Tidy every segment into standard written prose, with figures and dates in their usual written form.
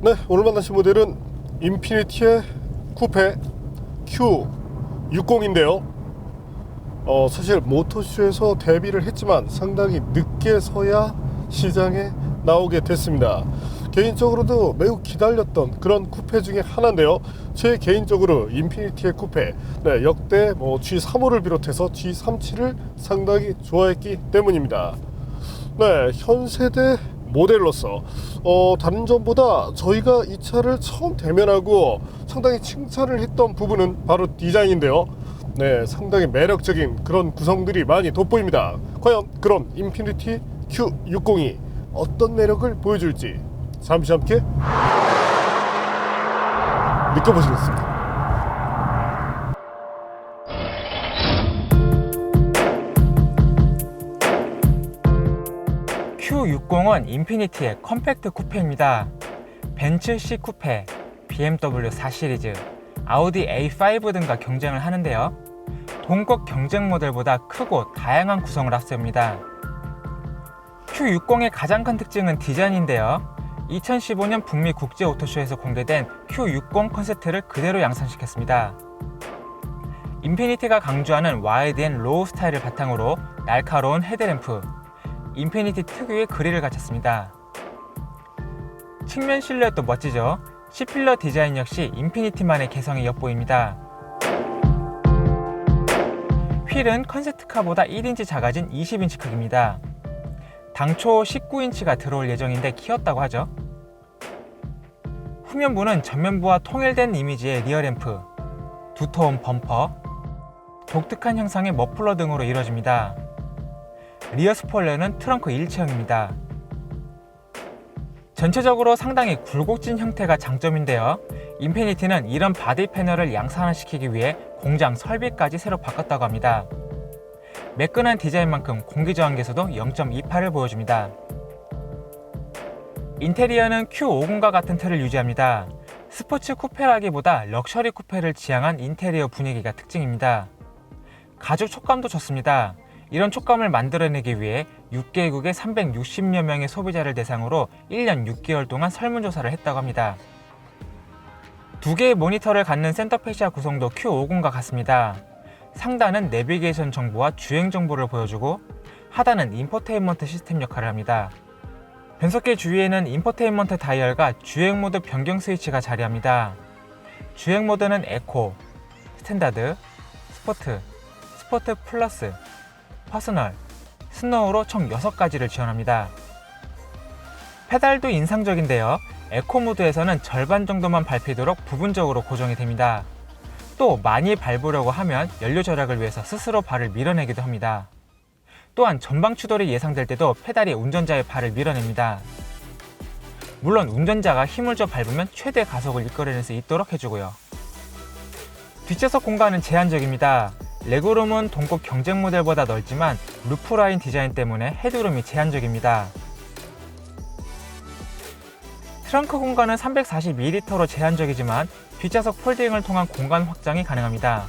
네, 오늘 만나신 모델은 인피니티의 쿠페 Q60인데요. 사실 모터쇼에서 데뷔를 했지만 상당히 늦게서야 시장에 나오게 됐습니다. 개인적으로도 매우 기다렸던 그런 쿠페 중에 하나인데요. 제 개인적으로 인피니티의 쿠페, 네, 역대 G35를 비롯해서 G37을 상당히 좋아했기 때문입니다. 네, 현 세대 모델로서 다른 점보다 저희가 이 차를 처음 대면하고 상당히 칭찬을 했던 부분은 바로 디자인인데요. 네, 상당히 매력적인 그런 구성들이 많이 돋보입니다. 과연 그런 인피니티 Q60이 어떤 매력을 보여줄지 잠시 함께 느껴보시겠습니다. Q60은 인피니티의 컴팩트 쿠페입니다. 벤츠 C 쿠페, BMW 4 시리즈, 아우디 A5 등과 경쟁을 하는데요. 동급 경쟁 모델보다 크고 다양한 구성을 앞세웁니다. Q60의 가장 큰 특징은 디자인인데요. 2015년 북미 국제 오토쇼에서 공개된 Q60 컨셉트를 그대로 양산시켰습니다. 인피니티가 강조하는 와이드 앤 로우 스타일을 바탕으로 날카로운 헤드램프, 인피니티 특유의 그릴을 갖췄습니다. 측면 실루엣도 멋지죠? C필러 디자인 역시 인피니티만의 개성이 엿보입니다. 휠은 컨셉트카보다 1인치 작아진 20인치 크기입니다. 당초 19인치가 들어올 예정인데 키웠다고 하죠. 후면부는 전면부와 통일된 이미지의 리어램프, 두터운 범퍼, 독특한 형상의 머플러 등으로 이루어집니다. 리어 스포일러는 트렁크 일체형입니다. 전체적으로 상당히 굴곡진 형태가 장점인데요. 인피니티는 이런 바디 패널을 양산화시키기 위해 공장 설비까지 새로 바꿨다고 합니다. 매끈한 디자인만큼 공기저항계수도 0.28을 보여줍니다. 인테리어는 Q50과 같은 틀을 유지합니다. 스포츠 쿠페라기보다 럭셔리 쿠페를 지향한 인테리어 분위기가 특징입니다. 가죽 촉감도 좋습니다. 이런 촉감을 만들어내기 위해 6개국의 360여 명의 소비자를 대상으로 1년 6개월 동안 설문조사를 했다고 합니다. 두 개의 모니터를 갖는 센터 패시아 구성도 Q50과 같습니다. 상단은 내비게이션 정보와 주행 정보를 보여주고 하단은 인포테인먼트 시스템 역할을 합니다. 변속기 주위에는 인포테인먼트 다이얼과 주행 모드 변경 스위치가 자리합니다. 주행 모드는 에코, 스탠다드, 스포트, 스포트 플러스, 퍼스널, 스노우로 총 6가지를 지원합니다. 페달도 인상적인데요. 에코 모드에서는 절반 정도만 밟히도록 부분적으로 고정이 됩니다. 또 많이 밟으려고 하면 연료 절약을 위해서 스스로 발을 밀어내기도 합니다. 또한 전방 추돌이 예상될 때도 페달이 운전자의 발을 밀어냅니다. 물론 운전자가 힘을 줘 밟으면 최대 가속을 이끌어낼 수 있도록 해주고요. 뒷좌석 공간은 제한적입니다. 레그룸은 동급 경쟁 모델보다 넓지만 루프라인 디자인 때문에 헤드룸이 제한적입니다. 트렁크 공간은 342리터로 제한적이지만 뒷좌석 폴딩을 통한 공간 확장이 가능합니다.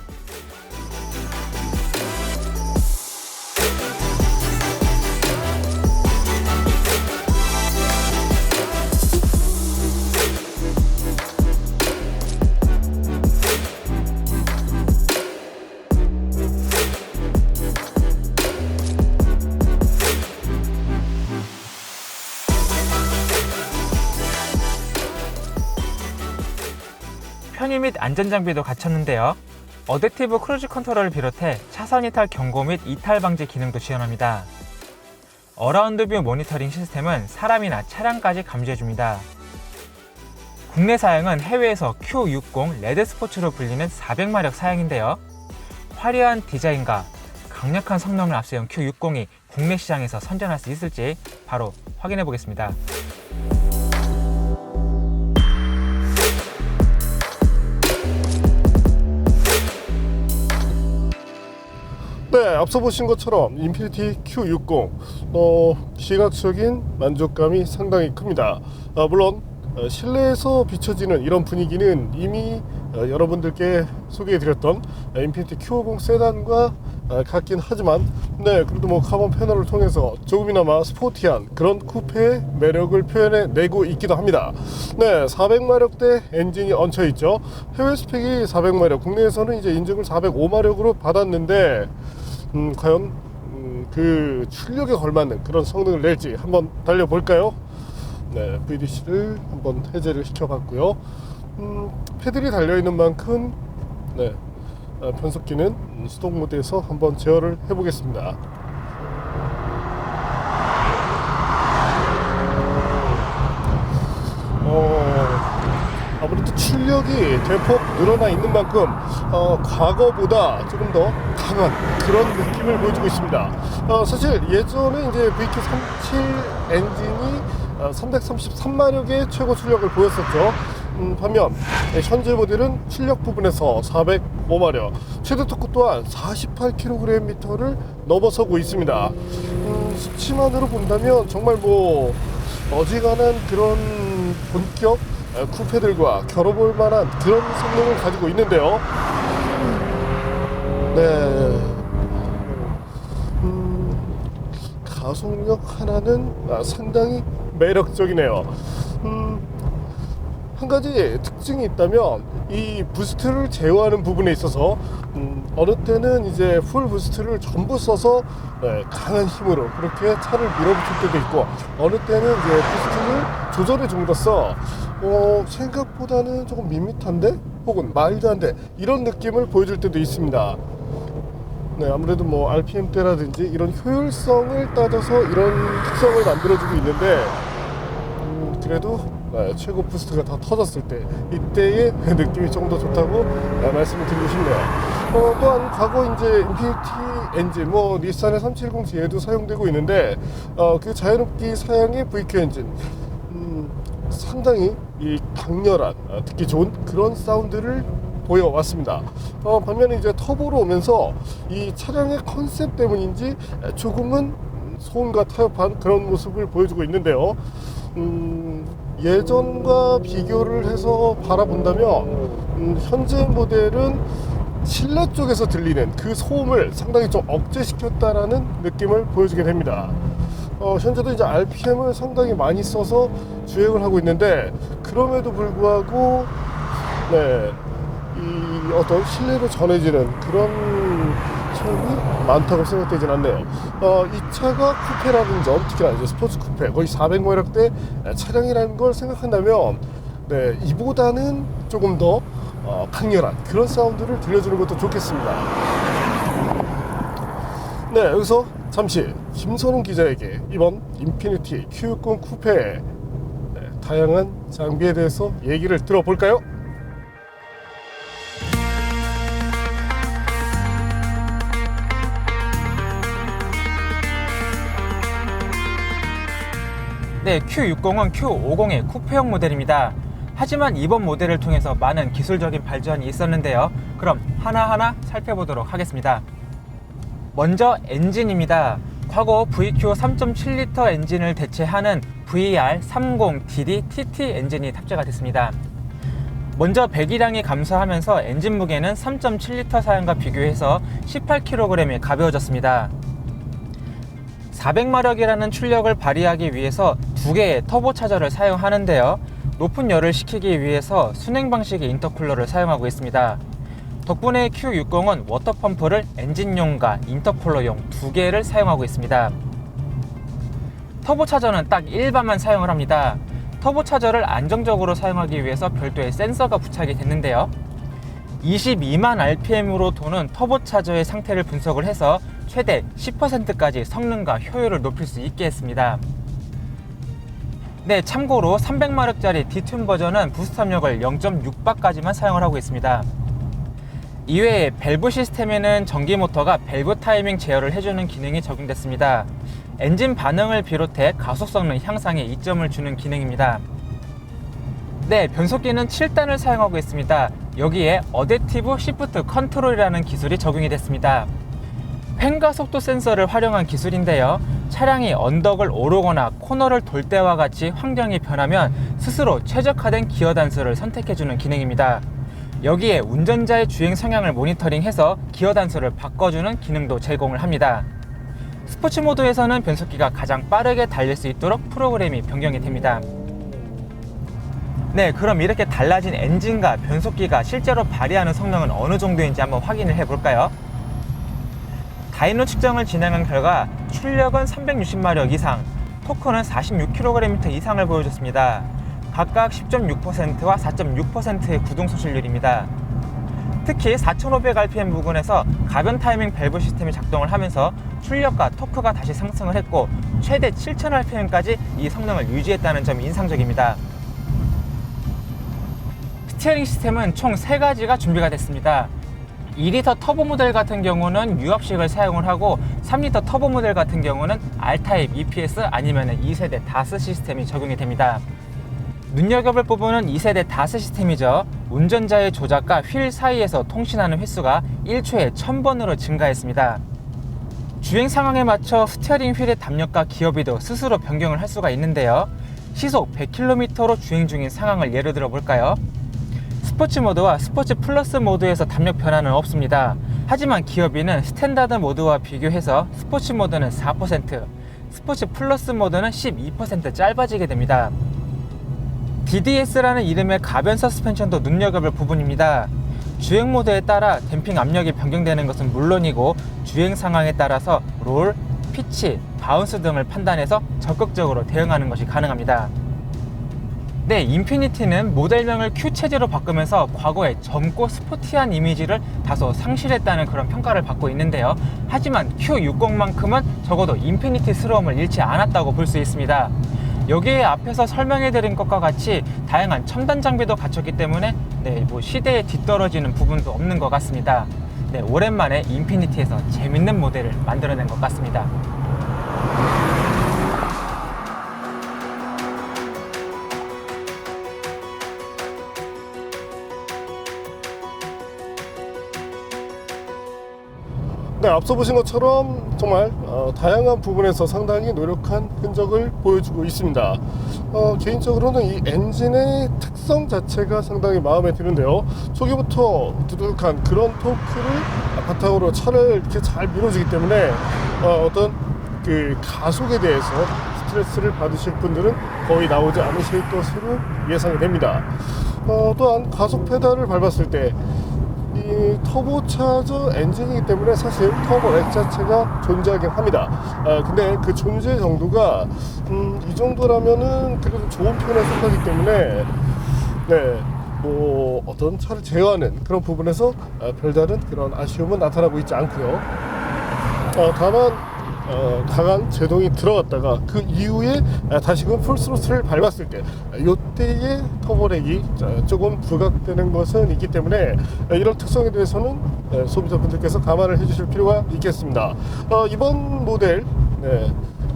편의 및 안전장비도 갖췄는데요. 어댑티브 크루즈 컨트롤을 비롯해 차선 이탈 경고 및 이탈 방지 기능도 지원합니다. 어라운드 뷰 모니터링 시스템은 사람이나 차량까지 감지해줍니다. 국내 사양은 해외에서 Q60 레드 스포츠로 불리는 400마력 사양인데요. 화려한 디자인과 강력한 성능을 앞세운 Q60이 국내 시장에서 선전할 수 있을지 바로 확인해 보겠습니다. 네, 앞서 보신 것처럼 인피니티 Q60 시각적인 만족감이 상당히 큽니다. 물론 실내에서 비춰지는 이런 분위기는 이미 여러분들께 소개해드렸던 인피니티 Q50 세단과 같긴 하지만 네, 그래도 뭐 카본 패널을 통해서 조금이나마 스포티한 그런 쿠페의 매력을 표현해내고 있기도 합니다. 네, 400마력대 엔진이 얹혀 있죠. 해외 스펙이 400마력, 국내에서는 이제 인증을 405마력으로 받았는데 과연 그 출력에 걸맞는 그런 성능을 낼지 한번 달려볼까요? 네, VDC를 한번 해제를 시켜봤고요. 패들이 달려있는 만큼 네, 변속기는 스톡 모드에서 한번 제어를 해보겠습니다. 아무래도 출력이 대폭 늘어나 있는 만큼 과거보다 조금 더 강한 그런 느낌을 보여주고 있습니다. 사실 예전에 이제 VQ37 엔진이 333마력의 최고 출력을 보였었죠. 반면 현재 모델은 출력 부분에서 405마력, 최대 토크 또한 48kgm를 넘어서고 있습니다. 수치만으로 본다면 정말 뭐 어지간한 그런 본격 쿠페들과 겨뤄볼 만한 그런 성능을 가지고 있는데요. 네. 가속력 하나는 상당히 매력적이네요. 한 가지 특징이 있다면 이 부스트를 제어하는 부분에 있어서 어느 때는 이제 풀 부스트를 전부 써서 강한 힘으로 그렇게 차를 밀어붙일 때도 있고, 어느 때는 이제 부스트를 조절해 줌으로써 생각보다는 조금 밋밋한데 혹은 마일드한데 이런 느낌을 보여줄 때도 있습니다. 네, 아무래도 뭐 RPM대라든지 이런 효율성을 따져서 이런 특성을 만들어주고 있는데 그래도 최고 부스트가 다 터졌을 때 이때의 느낌이 조금 더 좋다고 말씀을 드리고 싶네요. 또한 과거 이제 인피니티 엔진, 뭐 닛산의 370G에도 사용되고 있는데 그 자연흡기 사양의 VQ 엔진 상당히 이 강렬한 듣기 좋은 그런 사운드를 보여왔습니다. 반면에 이제 터보로 오면서 이 차량의 컨셉 때문인지 조금은 소음과 타협한 그런 모습을 보여주고 있는데요. 예전과 비교를 해서 바라본다면 현재 모델은 실내 쪽에서 들리는 그 소음을 상당히 좀 억제시켰다라는 느낌을 보여주게 됩니다. 현재도 이제 RPM을 상당히 많이 써서 주행을 하고 있는데 그럼에도 불구하고 네, 이 어떤 실내로 전해지는 그런 소음이 많다고 생각되진 않네요. 이 차가 쿠페라는 점, 특히나 이제 스포츠 쿠페 거의 400마력대 차량이라는 걸 생각한다면 네, 이보다는 조금 더 강렬한 그런 사운드를 들려주는 것도 좋겠습니다. 네, 여기서 잠시 김선웅 기자에게 이번 인피니티 Q60 쿠페의 다양한 장비에 대해서 얘기를 들어볼까요? 네, Q60은 Q50의 쿠페형 모델입니다. 하지만 이번 모델을 통해서 많은 기술적인 발전이 있었는데요. 그럼 하나하나 살펴보도록 하겠습니다. 먼저 엔진입니다. 과거 VQ 3.7L 엔진을 대체하는 VR30DD TT 엔진이 탑재가 됐습니다. 먼저 배기량이 감소하면서 엔진 무게는 3.7L 사양과 비교해서 18kg이 가벼워졌습니다. 400마력이라는 출력을 발휘하기 위해서 두 개의 터보차저를 사용하는데요. 높은 열을 식히기 위해서 순행 방식의 인터쿨러를 사용하고 있습니다. 덕분에 Q60은 워터펌프를 엔진용과 인터쿨러용 두 개를 사용하고 있습니다. 터보차저는 딱 1반만 사용을 합니다. 터보차저를 안정적으로 사용하기 위해서 별도의 센서가 부착이 됐는데요. 22만 RPM으로 도는 터보차저의 상태를 분석을 해서 최대 10%까지 성능과 효율을 높일 수 있게 했습니다. 네, 참고로 300마력짜리 디튠 버전은 부스트 압력을 0.6바까지만 사용을 하고 있습니다. 이외에 밸브 시스템에는 전기 모터가 밸브 타이밍 제어를 해주는 기능이 적용됐습니다. 엔진 반응을 비롯해 가속 성능 향상에 이점을 주는 기능입니다. 네, 변속기는 7단을 사용하고 있습니다. 여기에 어댑티브 시프트 컨트롤이라는 기술이 적용이 됐습니다. 횡가 속도 센서를 활용한 기술인데요. 차량이 언덕을 오르거나 코너를 돌 때와 같이 환경이 변하면 스스로 최적화된 기어 단수를 선택해주는 기능입니다. 여기에 운전자의 주행 성향을 모니터링해서 기어 단수를 바꿔주는 기능도 제공을 합니다. 스포츠 모드에서는 변속기가 가장 빠르게 달릴 수 있도록 프로그램이 변경이 됩니다. 네, 그럼 이렇게 달라진 엔진과 변속기가 실제로 발휘하는 성능은 어느 정도인지 한번 확인을 해볼까요? 다이노 측정을 진행한 결과 출력은 360마력 이상, 토크는 46kgm 이상을 보여줬습니다. 각각 10.6%와 4.6%의 구동 소실률입니다. 특히 4500rpm 부근에서 가변 타이밍 밸브 시스템이 작동을 하면서 출력과 토크가 다시 상승을 했고 최대 7000rpm까지 이 성능을 유지했다는 점이 인상적입니다. 스티어링 시스템은 총 3가지가 준비가 됐습니다. 2리터 터보 모델 같은 경우는 유압식을 사용을 하고 3리터 터보 모델 같은 경우는 R타입 EPS 아니면 2세대 다스 시스템이 적용이 됩니다. 눈여겨볼 부분은 2세대 다스 시스템이죠. 운전자의 조작과 휠 사이에서 통신하는 횟수가 1초에 1000번으로 증가했습니다. 주행 상황에 맞춰 스티어링 휠의 담력과 기어비도 스스로 변경을 할 수가 있는데요. 시속 100km로 주행 중인 상황을 예를 들어 볼까요? 스포츠 모드와 스포츠 플러스 모드에서 담력 변화는 없습니다. 하지만 기어비는 스탠다드 모드와 비교해서 스포츠 모드는 4%, 스포츠 플러스 모드는 12% 짧아지게 됩니다. DDS라는 이름의 가변 서스펜션도 눈여겨볼 부분입니다. 주행 모드에 따라 댐핑 압력이 변경되는 것은 물론이고 주행 상황에 따라서 롤, 피치, 바운스 등을 판단해서 적극적으로 대응하는 것이 가능합니다. 네, 인피니티는 모델명을 Q 체제로 바꾸면서 과거의 젊고 스포티한 이미지를 다소 상실했다는 그런 평가를 받고 있는데요. 하지만 Q60만큼은 적어도 인피니티스러움을 잃지 않았다고 볼 수 있습니다. 여기에 앞에서 설명해드린 것과 같이 다양한 첨단 장비도 갖췄기 때문에 시대에 뒤떨어지는 부분도 없는 것 같습니다. 네, 오랜만에 인피니티에서 재밌는 모델을 만들어낸 것 같습니다. 네, 앞서 보신 것처럼 정말 다양한 부분에서 상당히 노력한 흔적을 보여주고 있습니다. 개인적으로는 이 엔진의 특성 자체가 상당히 마음에 드는데요. 초기부터 두둑한 그런 토크를 바탕으로 차를 이렇게 잘 밀어주기 때문에 어떤 그 가속에 대해서 스트레스를 받으실 분들은 거의 나오지 않으실 것으로 예상이 됩니다. 또한 가속 페달을 밟았을 때 이 터보차저 엔진이기 때문에 사실 터보 렉 자체가 존재하긴 합니다. 근데 그 존재 정도가 이 정도라면은 그래도 좋은 편에 속하기 때문에 뭐 어떤 차를 제어하는 그런 부분에서 별다른 그런 아쉬움은 나타나고 있지 않고요. 다만 강한 제동이 들어갔다가 그 이후에 다시금 풀스로틀을 밟았을 때 이때의 터보렉이 조금 부각되는 것은 있기 때문에 이런 특성에 대해서는 소비자분들께서 감안을 해주실 필요가 있겠습니다. 이번 모델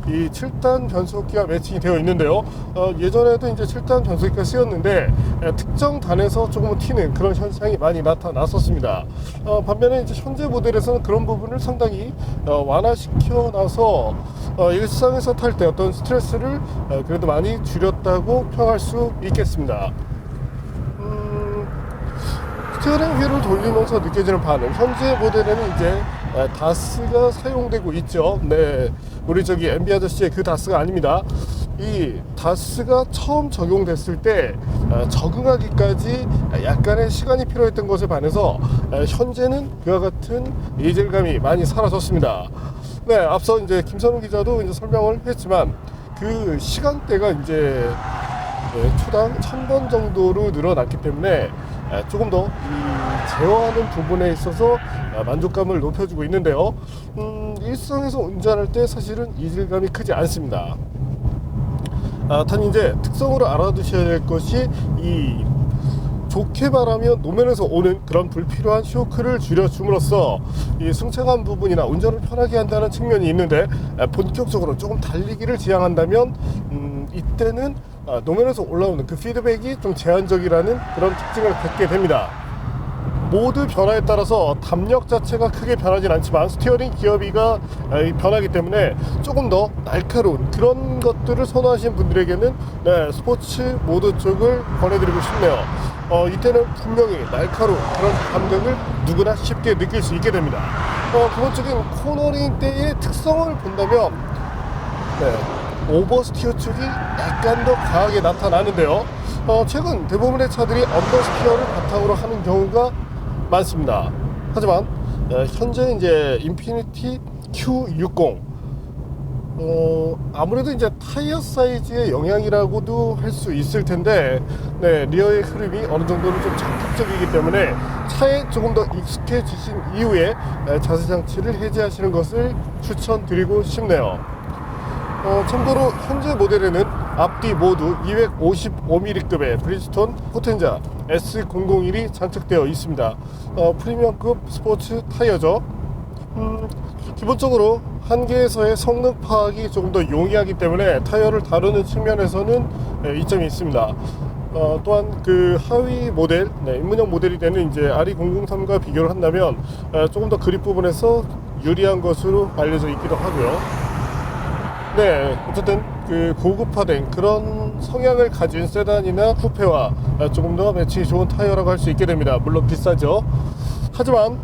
이 7단 변속기가 매칭이 되어 있는데요. 예전에도 이제 7단 변속기가 쓰였는데 특정 단에서 조금 튀는 그런 현상이 많이 나타났었습니다. 반면에 이제 현재 모델에서는 그런 부분을 상당히 완화시켜 나서 일상에서 탈 때 어떤 스트레스를 그래도 많이 줄였다고 평할 수 있겠습니다. 스티어링 휠을 돌리면서 느껴지는 반응, 현재 모델에는 이제 다스가 사용되고 있죠. 우리 저기 MB 아저씨의 그 다스가 아닙니다. 이 다스가 처음 적용됐을 때 적응하기까지 약간의 시간이 필요했던 것에 반해서 현재는 그와 같은 이질감이 많이 사라졌습니다. 앞서 이제 김선우 기자도 이제 설명을 했지만 그 시간대가 이제 초당 1000번 정도로 늘어났기 때문에 조금 더 이 제어하는 부분에 있어서 만족감을 높여주고 있는데요. 일상에서 운전할 때 사실은 이질감이 크지 않습니다. 단 이제 특성으로 알아두셔야 될 것이 이 좋게 말하면 노면에서 오는 그런 불필요한 쇼크를 줄여줌으로써 이 승차감 부분이나 운전을 편하게 한다는 측면이 있는데 본격적으로 조금 달리기를 지향한다면 이때는 노면에서 올라오는 그 피드백이 좀 제한적이라는 그런 특징을 갖게 됩니다. 모두 변화에 따라서 담력 자체가 크게 변하진 않지만 스티어링 기어비가 변하기 때문에 조금 더 날카로운 그런 것들을 선호하시는 분들에게는 스포츠 모드 쪽을 권해드리고 싶네요. 이때는 분명히 날카로운 그런 감각을 누구나 쉽게 느낄 수 있게 됩니다. 기본적인 코너링 때의 특성을 본다면 오버스티어 쪽이 약간 더 강하게 나타나는데요. 최근 대부분의 차들이 언더스티어를 바탕으로 하는 경우가 많습니다. 하지만 현재 이제 인피니티 Q60 아무래도 이제 타이어 사이즈의 영향이라고도 할 수 있을 텐데, 리어의 흐름이 어느 정도는 좀 적극적이기 때문에 차에 조금 더 익숙해지신 이후에 자세 장치를 해제하시는 것을 추천드리고 싶네요. 참고로 현재 모델에는 앞뒤 모두 255mm급의 브리ヂ스톤 포텐자 S001이 장착되어 있습니다. 프리미엄급 스포츠 타이어죠. 기본적으로 한계에서의 성능 파악이 조금 더 용이하기 때문에 타이어를 다루는 측면에서는 이점이 있습니다. 또한 그 하위 모델, 입문형 모델이 되는 이제 RE003과 비교를 한다면 조금 더 그립 부분에서 유리한 것으로 알려져 있기도 하고요. 어쨌든 그 고급화된 그런 성향을 가진 세단이나 쿠페와 조금 더 매칭이 좋은 타이어라고 할 수 있게 됩니다. 물론 비싸죠. 하지만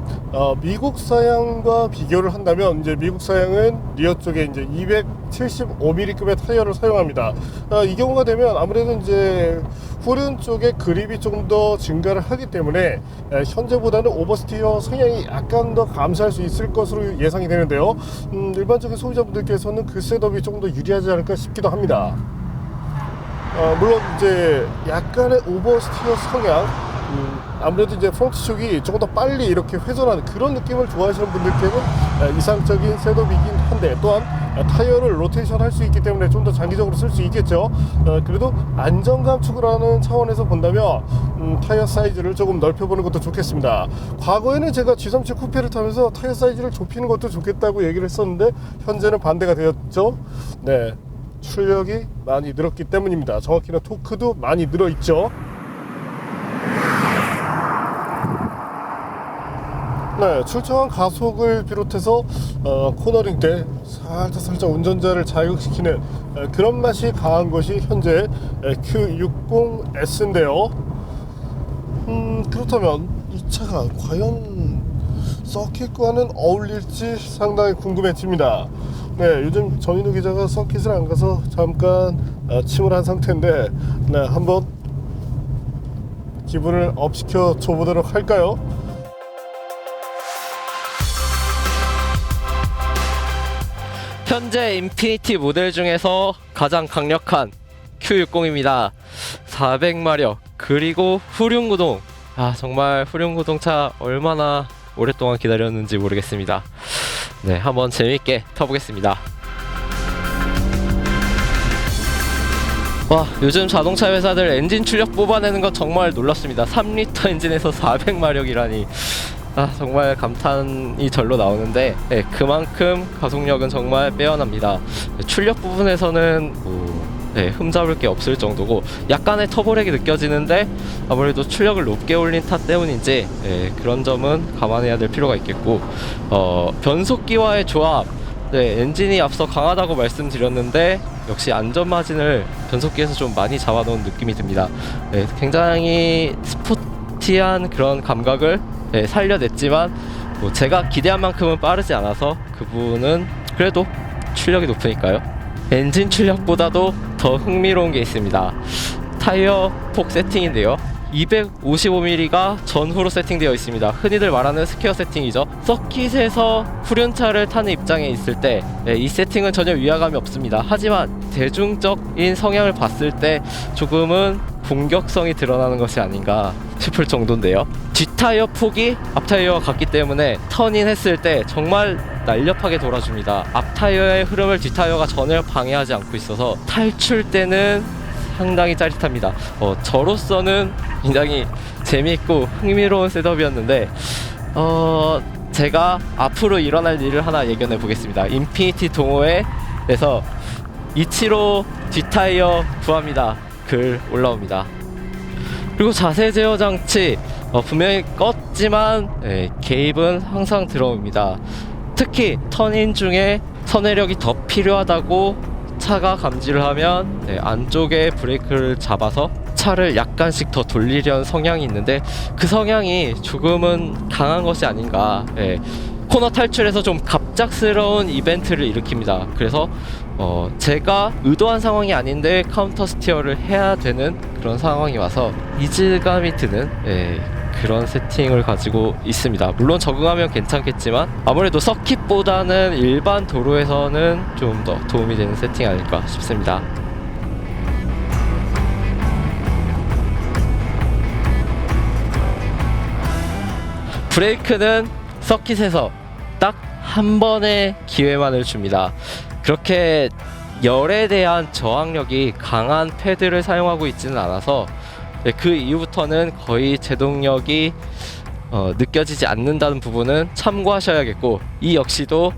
미국 사양과 비교를 한다면 이제 미국 사양은 리어 쪽에 이제 275mm급의 타이어를 사용합니다. 이 경우가 되면 아무래도 이제 후륜 쪽의 그립이 조금 더 증가를 하기 때문에 현재보다는 오버스티어 성향이 약간 더 감소할 수 있을 것으로 예상이 되는데요. 일반적인 소비자분들께서는 그 셋업이 조금 더 유리하지 않을까 싶기도 합니다. 물론 이제 약간의 오버스티어 성향, 아무래도 이제 프론트 쪽이 조금 더 빨리 이렇게 회전하는 그런 느낌을 좋아하시는 분들께는 이상적인 셋업이긴 한데, 또한 타이어를 로테이션 할 수 있기 때문에 좀 더 장기적으로 쓸 수 있겠죠. 그래도 안정감 추구라는 차원에서 본다면 타이어 사이즈를 조금 넓혀보는 것도 좋겠습니다. 과거에는 제가 G37 쿠페를 타면서 타이어 사이즈를 좁히는 것도 좋겠다고 얘기를 했었는데 현재는 반대가 되었죠. 출력이 많이 늘었기 때문입니다. 정확히는 토크도 많이 늘어있죠. 출중한 가속을 비롯해서 코너링 때 살짝 운전자를 자극시키는 그런 맛이 강한 것이 현재 Q60S인데요. 그렇다면 이 차가 과연 서킷과는 어울릴지 상당히 궁금해집니다. 요즘 정인우 기자가 서킷을 안 가서 잠깐 침을 한 상태인데, 한번 기분을 업시켜 줘보도록 할까요? 현재 인피니티 모델 중에서 가장 강력한 Q60입니다. 400마력 그리고 후륜구동. 정말 후륜구동차 얼마나 오랫동안 기다렸는지 모르겠습니다. 한번 재밌게 타보겠습니다. 요즘 자동차 회사들 엔진 출력 뽑아내는 건 정말 놀랍습니다. 3리터 엔진에서 400마력이라니 정말 감탄이 절로 나오는데, 그만큼 가속력은 정말 빼어납니다. 출력 부분에서는 흠잡을 게 없을 정도고, 약간의 터보렉이 느껴지는데 아무래도 출력을 높게 올린 탓 때문인지 그런 점은 감안해야 될 필요가 있겠고, 변속기와의 조합, 엔진이 앞서 강하다고 말씀드렸는데 역시 안전마진을 변속기에서 좀 많이 잡아놓은 느낌이 듭니다. 굉장히 스포티한 그런 감각을 살려냈지만 제가 기대한 만큼은 빠르지 않아서 그 부분은 그래도 출력이 높으니까요. 엔진 출력보다도 더 흥미로운 게 있습니다. 타이어 폭 세팅인데요. 255mm가 전후로 세팅되어 있습니다. 흔히들 말하는 스퀘어 세팅이죠. 서킷에서 후륜차를 타는 입장에 있을 때 이 세팅은 전혀 위화감이 없습니다. 하지만 대중적인 성향을 봤을 때 조금은 공격성이 드러나는 것이 아닌가 싶을 정도인데요. 뒷타이어 폭이 앞타이어와 같기 때문에 턴인 했을 때 정말 날렵하게 돌아줍니다. 앞타이어의 흐름을 뒷타이어가 전혀 방해하지 않고 있어서 탈출 때는 상당히 짜릿합니다. 저로서는 굉장히 재미있고 흥미로운 셋업이었는데, 제가 앞으로 일어날 일을 하나 예견해 보겠습니다. 인피니티 동호회에서 이치로 뒷타이어 구합니다 글 올라옵니다. 그리고 자세 제어 장치 분명히 껐지만 개입은 항상 들어옵니다. 특히 턴인 중에 선회력이 더 필요하다고 차가 감지를 하면 안쪽에 브레이크를 잡아서 차를 약간씩 더 돌리려는 성향이 있는데 그 성향이 조금은 강한 것이 아닌가. 예. 코너 탈출에서 좀 갑작스러운 이벤트를 일으킵니다. 그래서 제가 의도한 상황이 아닌데 카운터 스티어를 해야 되는 그런 상황이 와서 이질감이 드는 그런 세팅을 가지고 있습니다. 물론 적응하면 괜찮겠지만 아무래도 서킷보다는 일반 도로에서는 좀 더 도움이 되는 세팅 아닐까 싶습니다. 브레이크는 서킷에서 딱 한 번의 기회만을 줍니다. 그렇게 열에 대한 저항력이 강한 패드를 사용하고 있지는 않아서 그 이후부터는 거의 제동력이 느껴지지 않는다는 부분은 참고하셔야겠고, 이 역시도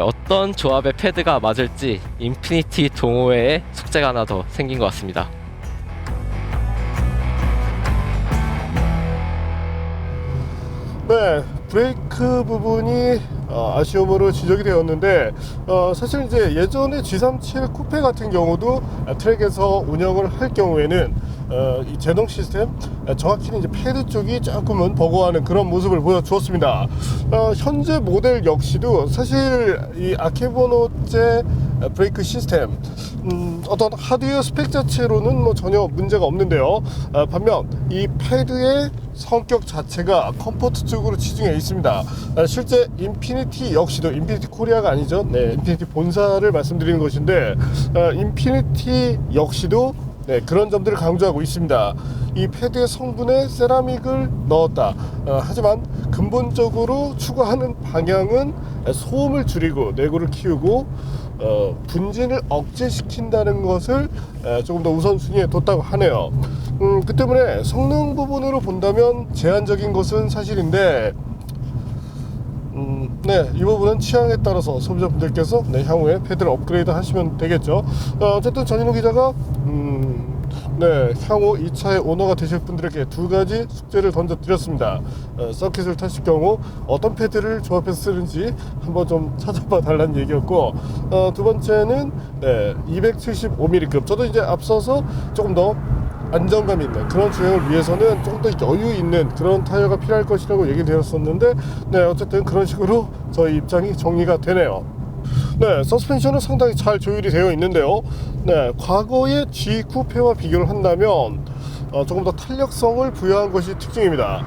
어떤 조합의 패드가 맞을지 인피니티 동호회에 숙제가 하나 더 생긴 것 같습니다. 네, 브레이크 부분이 아쉬움으로 지적이 되었는데 사실 이제 예전에 G37 쿠페 같은 경우도 트랙에서 운영을 할 경우에는 이 제동 시스템 정확히는 이제 패드 쪽이 조금은 버거워하는 그런 모습을 보여주었습니다. 현재 모델 역시도 사실 이 아케보노제 브레이크 시스템 어떤 하드웨어 스펙 자체로는 뭐 전혀 문제가 없는데요. 반면 이 패드의 성격 자체가 컴포트 쪽으로 치중해 있습니다. 실제 인피니티 역시도, 인피니티 코리아가 아니죠, 네, 인피니티 본사를 말씀드리는 것인데 인피니티 역시도 그런 점들을 강조하고 있습니다. 이 패드의 성분에 세라믹을 넣었다. 하지만 근본적으로 추구하는 방향은 소음을 줄이고 내구를 키우고 분진을 억제시킨다는 것을 조금 더 우선순위에 뒀다고 하네요. 그 때문에 성능 부분으로 본다면 제한적인 것은 사실인데 네, 이 부분은 취향에 따라서 소비자분들께서 향후에 패드를 업그레이드 하시면 되겠죠. 어쨌든 전인호 기자가 네, 향후 이 차의 오너가 되실 분들에게 두 가지 숙제를 던져드렸습니다. 서킷을 타실 경우 어떤 패드를 조합해서 쓰는지 한번 좀 찾아봐 달라는 얘기였고, 두 번째는 275mm급, 저도 이제 앞서서 조금 더 안정감 있는 그런 주행을 위해서는 조금 더 여유 있는 그런 타이어가 필요할 것이라고 얘기 드렸었는데, 네, 어쨌든 그런 식으로 저희 입장이 정리가 되네요. 네, 서스펜션은 상당히 잘 조율이 되어 있는데요. 네, 과거의 G 쿠페와 비교를 한다면 조금 더 탄력성을 부여한 것이 특징입니다.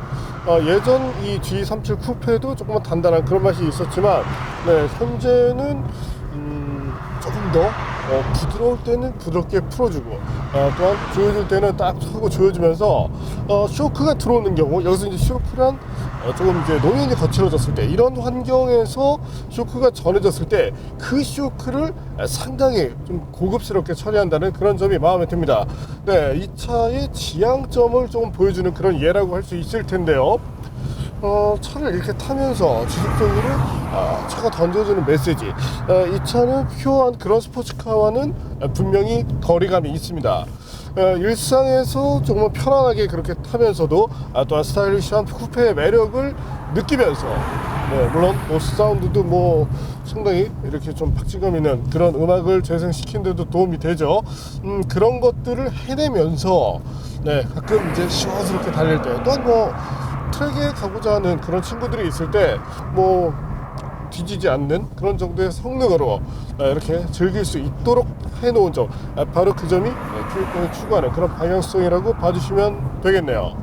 예전 이 G37 쿠페도 조금만 단단한 그런 맛이 있었지만, 네, 현재는 조금 더 부드러울 때는 부드럽게 풀어주고, 또한 조여줄 때는 딱 하고 조여주면서 쇼크가 들어오는 경우, 여기서 이제 쇼크란 조금 이제 노면이 거칠어졌을 때, 이런 환경에서 쇼크가 전해졌을 때 그 쇼크를 상당히 좀 고급스럽게 처리한다는 그런 점이 마음에 듭니다. 네, 이 차의 지향점을 조금 보여주는 그런 예라고 할 수 있을 텐데요. 차를 이렇게 타면서 지속적으로 차가 던져주는 메시지, 이 차는 퓨어한 그런 스포츠카와는 분명히 거리감이 있습니다. 일상에서 조금 편안하게 그렇게 타면서도 또한 스타일리시한 쿠페의 매력을 느끼면서, 물론 보스 사운드도 뭐 상당히 이렇게 좀 박진감 있는 그런 음악을 재생시킨 데도 도움이 되죠. 그런 것들을 해내면서 가끔 이제 시원스럽게 달릴 때, 또한 뭐 트랙에 가고자 하는 그런 친구들이 있을 때 뭐 뒤지지 않는 그런 정도의 성능으로 이렇게 즐길 수 있도록 해놓은 점, 바로 그 점이 Q60이 추구하는 그런 방향성이라고 봐주시면 되겠네요.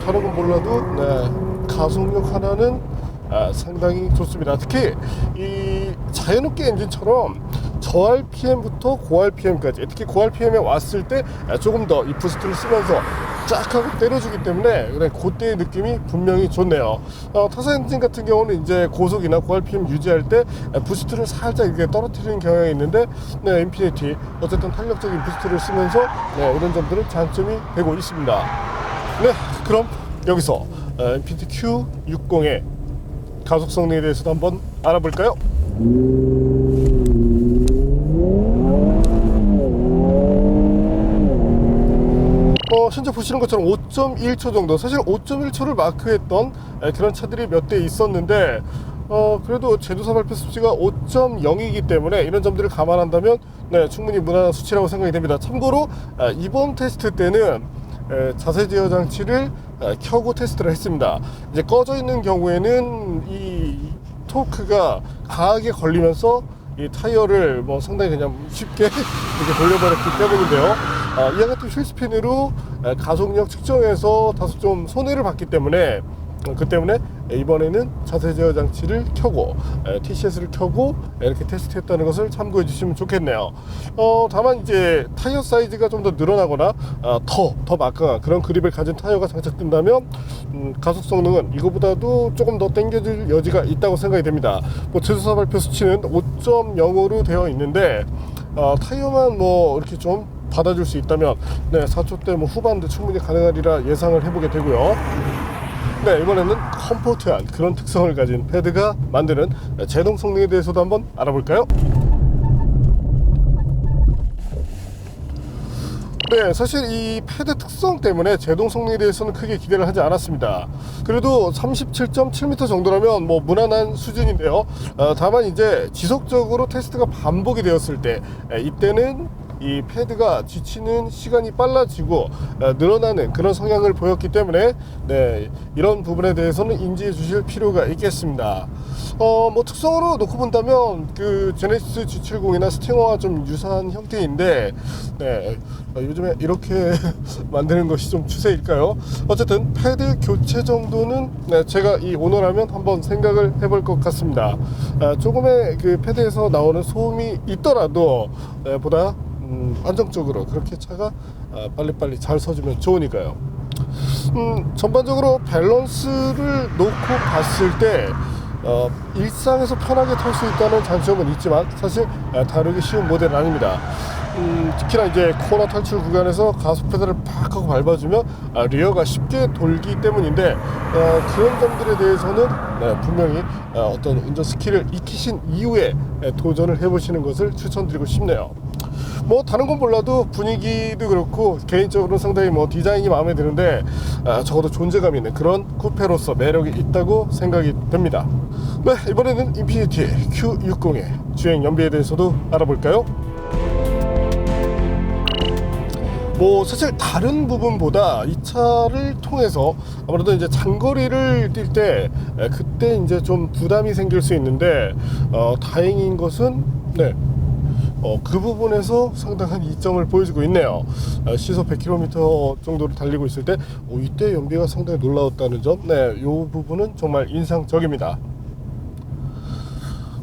다른 건 몰라도 가속력 하나는 상당히 좋습니다. 특히 이 자연흡기 엔진처럼 저 RPM부터 고 RPM까지, 특히 고 RPM에 왔을 때 조금 더 이 부스트를 쓰면서 쫙 하고 때려주기 때문에 그때의 느낌이 분명히 좋네요. 타사 엔진 같은 경우는 이제 고속이나 고 RPM 유지할 때 부스트를 살짝 이렇게 떨어뜨리는 경향이 있는데, 인피니티 어쨌든 탄력적인 부스트를 쓰면서 이런 점들은 장점이 되고 있습니다. 네, 그럼 여기서 인피니티 Q60의 가속 성능에 대해서도 한번 알아볼까요? 현재 보시는 것처럼 5.1초 정도, 사실 5.1초를 마크했던 그런 차들이 몇 대 있었는데, 그래도 제조사 발표 수치가 5.0이기 때문에 이런 점들을 감안한다면 네, 충분히 무난한 수치라고 생각이 됩니다. 참고로 이번 테스트 때는 자세 제어 장치를 켜고 테스트를 했습니다. 이제 꺼져 있는 경우에는 이 토크가 강하게 걸리면서 이 타이어를 뭐 상당히 그냥 쉽게 이렇게 돌려버렸기 때문인데요. 이와 같은 휠스핀으로 가속력 측정에서 다소 좀 손해를 봤기 때문에 그 때문에 이번에는 자세 제어 장치를 켜고 TCS를 켜고 이렇게 테스트했다는 것을 참고해 주시면 좋겠네요. 다만 이제 타이어 사이즈가 좀 더 늘어나거나 더 막강한 그런 그립을 가진 타이어가 장착된다면 가속 성능은 이거보다도 조금 더 당겨질 여지가 있다고 생각이 됩니다. 뭐 제조사 발표 수치는 5.0으로 되어 있는데 타이어만 뭐 이렇게 좀 받아줄 수 있다면 네, 4초대 뭐 후반도 충분히 가능하리라 예상을 해보게 되고요. 네, 이번에는 컴포트한 그런 특성을 가진 패드가 만드는 제동 성능에 대해서도 한번 알아볼까요? 네, 사실 이 패드 특성 때문에 제동 성능에 대해서는 크게 기대를 하지 않았습니다. 그래도 37.7m 정도라면 뭐 무난한 수준인데요. 다만 이제 지속적으로 테스트가 반복이 되었을 때 이때는 이 패드가 지치는 시간이 빨라지고 늘어나는 그런 성향을 보였기 때문에 네, 이런 부분에 대해서는 인지해 주실 필요가 있겠습니다. 뭐 특성으로 놓고 본다면 그 제네시스 G70이나 스팅어와 좀 유사한 형태인데 네, 요즘에 이렇게 만드는 것이 좀 추세일까요? 어쨌든 패드 교체 정도는 네, 제가 이 오너라면 한번 생각을 해볼 것 같습니다. 조금의 그 패드에서 나오는 소음이 있더라도 보다 안정적으로 그렇게 차가 빨리빨리 잘 서주면 좋으니까요. 전반적으로 밸런스를 놓고 봤을 때 일상에서 편하게 탈 수 있다는 장점은 있지만 사실 다루기 쉬운 모델은 아닙니다. 특히나 이제 코너 탈출 구간에서 가속 페달을 팍 하고 밟아주면 리어가 쉽게 돌기 때문인데 그런 점들에 대해서는 분명히 어떤 운전 스킬을 익히신 이후에 도전을 해보시는 것을 추천드리고 싶네요. 뭐 다른 건 몰라도 분위기도 그렇고 개인적으로 상당히 뭐 디자인이 마음에 드는데 적어도 존재감 있는 그런 쿠페로서 매력이 있다고 생각이 됩니다. 네, 이번에는 인피니티 Q60의 주행 연비에 대해서도 알아볼까요? 뭐 사실 다른 부분보다 이 차를 통해서 아무래도 이제 장거리를 뛸 때 그때 이제 좀 부담이 생길 수 있는데 다행인 것은 네, 그 부분에서 상당한 이점을 보여주고 있네요. 시속 100km 정도를 달리고 있을 때 이때 연비가 상당히 놀라웠다는 점, 네, 이 부분은 정말 인상적입니다.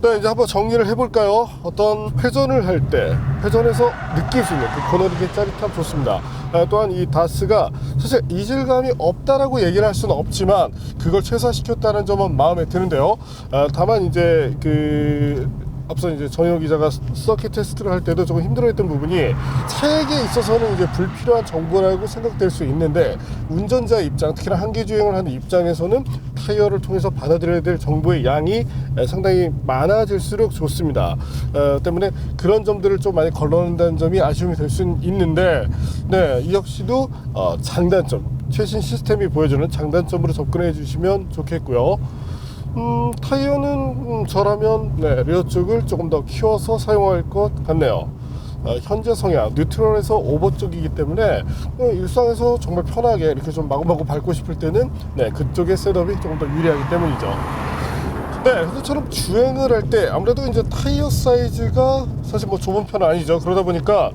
네, 이제 한번 정리를 해볼까요? 어떤 회전을 할 때 회전에서 느낄 수 있는 그 코너링의 짜릿함 좋습니다. 또한 이 다스가 사실 이질감이 없다라고 얘기를 할 수는 없지만 그걸 최소화시켰다는 점은 마음에 드는데요. 다만 이제 앞서 이제 정혁 기자가 서킷 테스트를 할 때도 조금 힘들어했던 부분이 차에게 있어서는 이제 불필요한 정보라고 생각될 수 있는데 운전자 입장, 특히나 한계 주행을 하는 입장에서는 타이어를 통해서 받아들여야 될 정보의 양이 상당히 많아질수록 좋습니다. 때문에 그런 점들을 좀 많이 걸러낸다는 점이 아쉬움이 될 수는 있는데 네, 이 역시도 장단점, 최신 시스템이 보여주는 장단점으로 접근해 주시면 좋겠고요. 타이어는 저라면 네, 리어 쪽을 조금 더 키워서 사용할 것 같네요. 현재 성향 뉴트럴에서 오버 쪽이기 때문에 일상에서 정말 편하게 이렇게 좀 마구마구 밟고 싶을 때는 네, 그쪽의 셋업이 조금 더 유리하기 때문이죠. 네, 현재처럼 주행을 할 때 아무래도 이제 타이어 사이즈가 사실 뭐 좁은 편은 아니죠. 그러다 보니까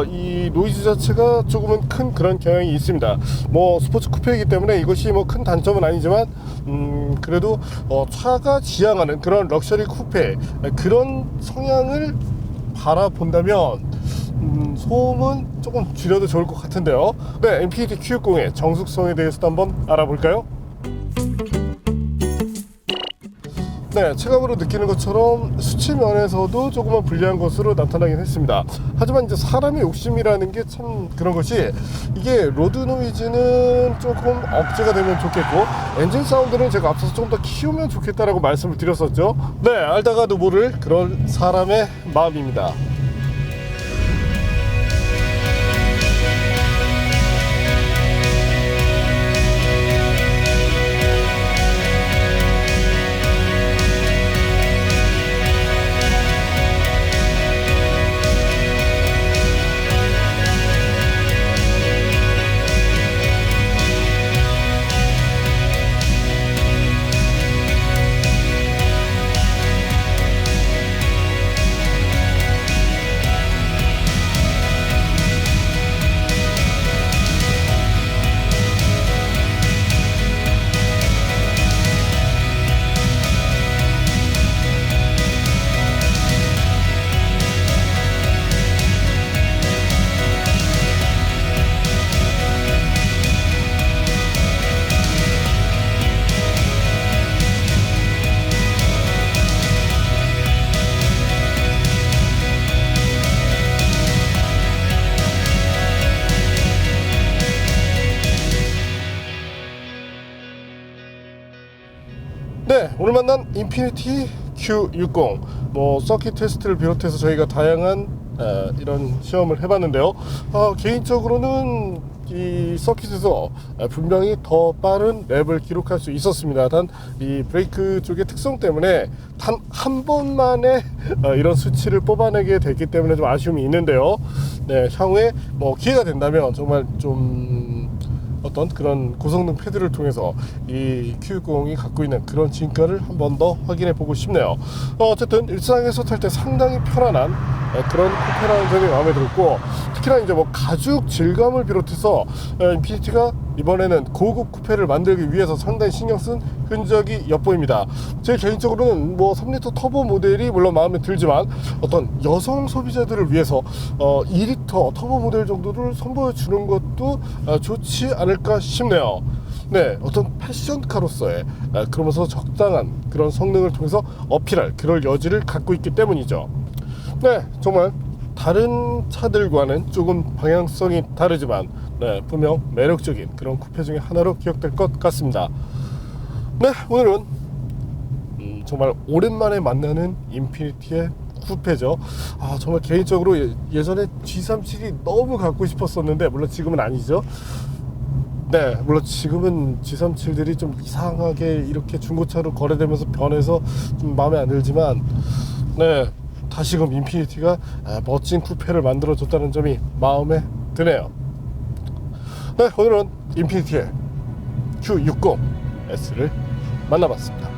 이 노이즈 자체가 조금은 큰 그런 경향이 있습니다. 뭐 스포츠 쿠페이기 때문에 이것이 뭐 큰 단점은 아니지만 그래도 차가 지향하는 그런 럭셔리 쿠페 그런 성향을 바라본다면 소음은 조금 줄여도 좋을 것 같은데요. 네, 인피니티 Q60의 정숙성에 대해서도 한번 알아볼까요? 네, 체감으로 느끼는 것처럼 수치 면에서도 조금은 불리한 것으로 나타나긴 했습니다. 하지만 이제 사람의 욕심이라는 게 참 그런 것이 이게 로드 노이즈는 조금 억제가 되면 좋겠고 엔진 사운드는 제가 앞서서 좀 더 키우면 좋겠다라고 말씀을 드렸었죠. 네, 알다가도 모를 그런 사람의 마음입니다. 네, 오늘 만난 인피니티 Q60 뭐 서킷 테스트를 비롯해서 저희가 다양한 이런 시험을 해봤는데요. 개인적으로는 이 서킷에서 분명히 더 빠른 랩을 기록할 수 있었습니다. 단 이 브레이크 쪽의 특성 때문에 단 한 번만에 이런 수치를 뽑아내게 됐기 때문에 좀 아쉬움이 있는데요. 네, 향후에 뭐 기회가 된다면 정말 좀 어떤 그런 고성능 패드를 통해서 이 Q60이 갖고 있는 그런 진가를 한 번 더 확인해 보고 싶네요. 어쨌든 일상에서 탈 때 상당히 편안한 그런 쿠페라는 점이 마음에 들었고, 특히나 이제 뭐 가죽 질감을 비롯해서 인피니티가 이번에는 고급 쿠페를 만들기 위해서 상당히 신경 쓴 흔적이 엿보입니다. 제 개인적으로는 뭐 3리터 터보 모델이 물론 마음에 들지만 어떤 여성 소비자들을 위해서 2리터 터보 모델 정도를 선보여 주는 것도 좋지 않을까 싶네요. 네, 어떤 패션카로서의 그러면서 적당한 그런 성능을 통해서 어필할 그럴 여지를 갖고 있기 때문이죠. 네, 정말 다른 차들과는 조금 방향성이 다르지만 분명 매력적인 그런 쿠페 중에 하나로 기억될 것 같습니다. 네, 오늘은 정말 오랜만에 만나는 인피니티의 쿠페죠. 정말 개인적으로 예전에 G37이 너무 갖고 싶었었는데, 물론 지금은 아니죠. 네, 물론 지금은 G37들이 좀 이상하게 이렇게 중고차로 거래되면서 변해서 좀 마음에 안 들지만, 네, 다시금 인피니티가 멋진 쿠페를 만들어줬다는 점이 마음에 드네요. 네, 오늘은 인피니티의 Q60S를 만나봤습니다.